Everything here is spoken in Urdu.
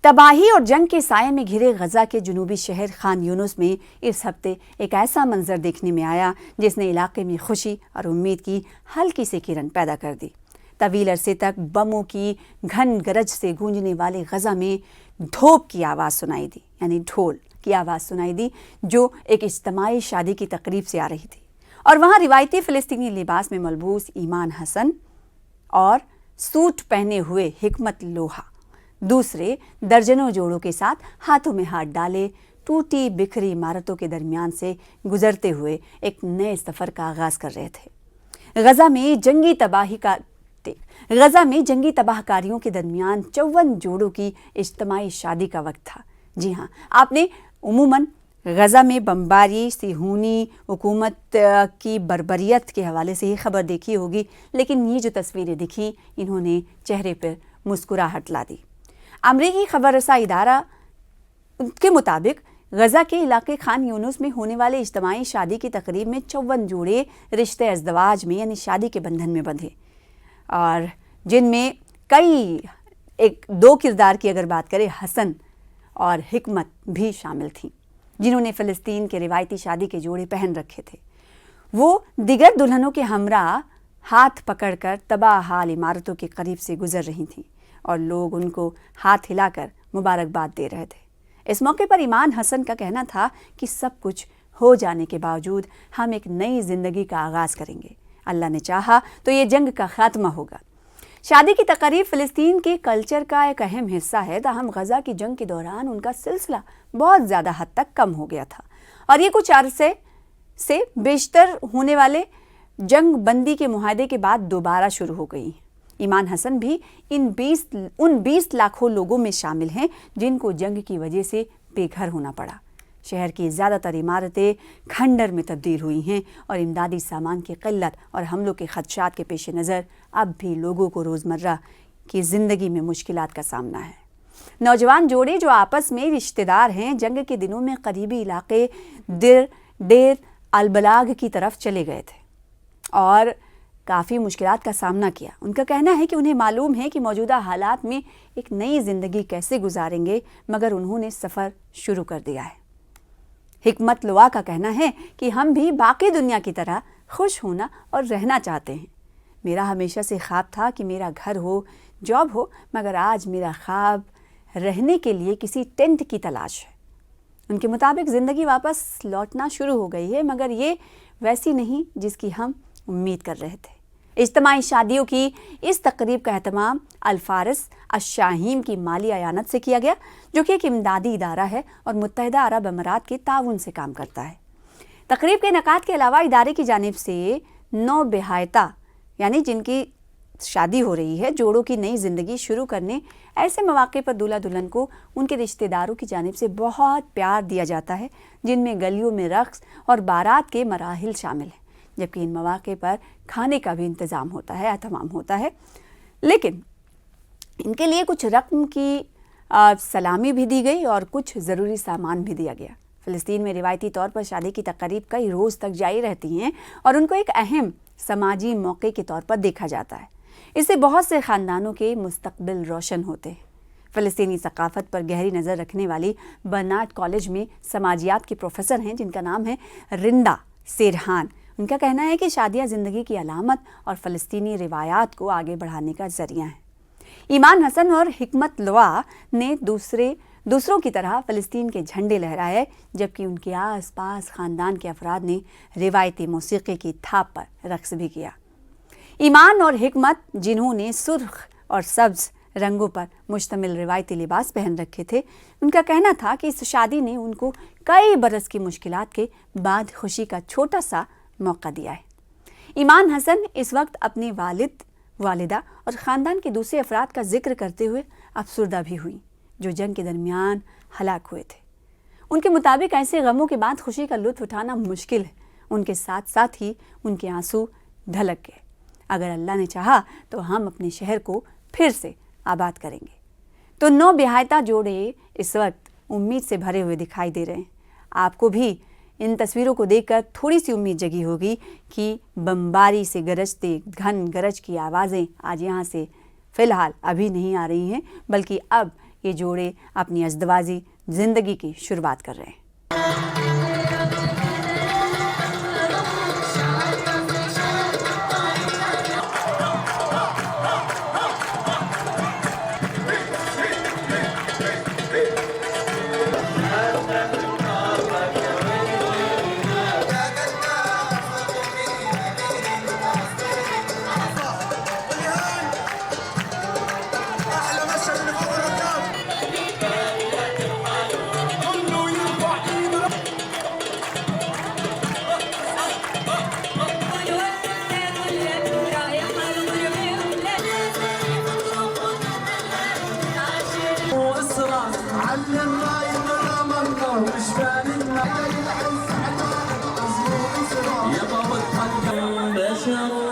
تباہی اور جنگ کے سائے میں گھرے غزہ کے جنوبی شہر خان یونس میں اس ہفتے ایک ایسا منظر دیکھنے میں آیا جس نے علاقے میں خوشی اور امید کی ہلکی سی کرن پیدا کر دی۔ طویل عرصے تک بموں کی گھن گرج سے گونجنے والے غزہ میں دھوپ کی آواز سنائی دی، یعنی ڈھول کی آواز سنائی دی، جو ایک اجتماعی شادی کی تقریب سے آ رہی تھی۔ اور وہاں روایتی فلسطینی لباس میں ملبوس ایمان حسن اور سوٹ پہنے ہوئے حکمت لوہا دوسرے درجنوں جوڑوں کے ساتھ ہاتھوں میں ہاتھ ڈالے ٹوٹی بکھری عمارتوں کے درمیان سے گزرتے ہوئے ایک نئے سفر کا آغاز کر رہے تھے۔ غزہ میں جنگی تباہ کاریوں کے درمیان 54 جوڑوں کی اجتماعی شادی کا وقت تھا۔ جی ہاں، آپ نے عموماً غزہ میں بمباری صہیونی حکومت کی بربریت کے حوالے سے ہی خبر دیکھی ہوگی، لیکن یہ جو تصویریں دکھیں انہوں نے چہرے پر مسکراہٹ لا دی۔ امریکی خبر رساں ادارہ کے مطابق غزہ کے علاقے خان یونس میں ہونے والے اجتماعی شادی کی تقریب میں 54 جوڑے رشتے ازدواج میں یعنی شادی کے بندھن میں بندھے، اور جن میں دو کردار کی اگر بات کریں حسن اور حکمت بھی شامل تھیں، جنہوں نے فلسطین کے روایتی شادی کے جوڑے پہن رکھے تھے۔ وہ دیگر دلہنوں کے ہمراہ ہاتھ پکڑ کر تباہ حال عمارتوں کے قریب سے گزر رہی تھیں اور لوگ ان کو ہاتھ ہلا کر مبارکباد دے رہے تھے۔ اس موقع پر ایمان حسن کا کہنا تھا کہ سب کچھ ہو جانے کے باوجود ہم ایک نئی زندگی کا آغاز کریں گے، اللہ نے چاہا تو یہ جنگ کا خاتمہ ہوگا۔ شادی کی تقریب فلسطین کے کلچر کا ایک اہم حصہ ہے، تاہم غزہ کی جنگ کے دوران ان کا سلسلہ بہت زیادہ حد تک کم ہو گیا تھا، اور یہ کچھ عرصے سے بیشتر ہونے والے جنگ بندی کے معاہدے کے بعد دوبارہ شروع ہو گئی ہیں۔ ایمان حسن بھی ان 20 لاکھوں لوگوں میں شامل ہیں جن کو جنگ کی وجہ سے بے گھر ہونا پڑا۔ شہر کی زیادہ تر عمارتیں کھنڈر میں تبدیل ہوئی ہیں اور امدادی سامان کی قلت اور حملوں کے خدشات کے پیش نظر اب بھی لوگوں کو روزمرہ کی زندگی میں مشکلات کا سامنا ہے۔ نوجوان جوڑے جو آپس میں رشتہ دار ہیں جنگ کے دنوں میں قریبی علاقے دیر البلاغ کی طرف چلے گئے تھے اور کافی مشکلات کا سامنا کیا۔ ان کا کہنا ہے کہ انہیں معلوم ہے کہ موجودہ حالات میں ایک نئی زندگی کیسے گزاریں گے، مگر انہوں نے سفر شروع کر دیا ہے۔ حکمت لوا کا کہنا ہے کہ ہم بھی باقی دنیا کی طرح خوش ہونا اور رہنا چاہتے ہیں۔ میرا ہمیشہ سے خواب تھا کہ میرا گھر ہو، جاب ہو، مگر آج میرا خواب رہنے کے لیے کسی ٹینٹ کی تلاش ہے۔ ان کے مطابق زندگی واپس لوٹنا شروع ہو گئی ہے، مگر یہ ویسی نہیں جس کی ہم امید کر رہے تھے۔ اجتماعی شادیوں کی اس تقریب کا اہتمام الفارس الشاہیم کی مالی اعانت سے کیا گیا، جو کہ ایک امدادی ادارہ ہے اور متحدہ عرب امارات کے تعاون سے کام کرتا ہے۔ تقریب کے انعقاد کے علاوہ ادارے کی جانب سے 9 بہائتہ یعنی جن کی شادی ہو رہی ہے جوڑوں کی نئی زندگی شروع کرنے، ایسے مواقع پر دولہا دلہن کو ان کے رشتہ داروں کی جانب سے بہت پیار دیا جاتا ہے، جن میں گلیوں میں رقص اور بارات کے مراحل شامل ہیں، جبکہ ان مواقع پر کھانے کا بھی انتظام ہوتا ہے، اہتمام ہوتا ہے، لیکن ان کے لیے کچھ رقم کی سلامی بھی دی گئی اور کچھ ضروری سامان بھی دیا گیا۔ فلسطین میں روایتی طور پر شادی کی تقریب کئی روز تک جاری رہتی ہیں اور ان کو ایک اہم سماجی موقع کے طور پر دیکھا جاتا ہے۔ اس سے بہت سے خاندانوں کے مستقبل روشن ہوتے ہیں۔ فلسطینی ثقافت پر گہری نظر رکھنے والی برنارڈ کالج میں سماجیات کے پروفیسر ہیں جن کا نام ہے رندا سیرحان۔ ان کا کہنا ہے کہ شادیاں زندگی کی علامت اور فلسطینی روایات کو آگے بڑھانے کا ذریعہ ہیں۔ ایمان حسن اور حکمت لوا نے دوسروں کی طرح فلسطین کے جھنڈے لہرائے، جبکہ ان کے آس پاس خاندان کے افراد نے روایتی موسیقی کی تھاپ پر رقص بھی کیا۔ ایمان اور حکمت، جنہوں نے سرخ اور سبز رنگوں پر مشتمل روایتی لباس پہن رکھے تھے، ان کا کہنا تھا کہ اس شادی نے ان کو کئی برس کی مشکلات کے بعد خوشی کا چھوٹا سا موقع دیا ہے۔ ایمان حسن اس وقت اپنے والد، والدہ اور خاندان کے دوسرے افراد کا ذکر کرتے ہوئے افسردہ بھی ہوئیں جو جنگ کے درمیان ہلاک ہوئے تھے۔ ان کے مطابق ایسے غموں کے بعد خوشی کا لطف اٹھانا مشکل ہے۔ ان کے ساتھ ساتھ ہی ان کے آنسو ڈھلک گئے۔ اگر اللہ نے چاہا تو ہم اپنے شہر کو پھر سے آباد کریں گے۔ تو 9 بہائتہ جوڑے اس وقت امید سے بھرے ہوئے دکھائی دے رہے ہیں۔ آپ کو بھی ان تصویروں کو دیکھ کر تھوڑی سی امید جگی ہوگی کہ بمباری سے گرجتے گھن گرج کی آوازیں آج یہاں سے فی الحال ابھی نہیں آ رہی ہیں، بلکہ اب یہ جوڑے اپنی ازدواجی زندگی کی شروعات کر رہے ہیں۔ يا بابا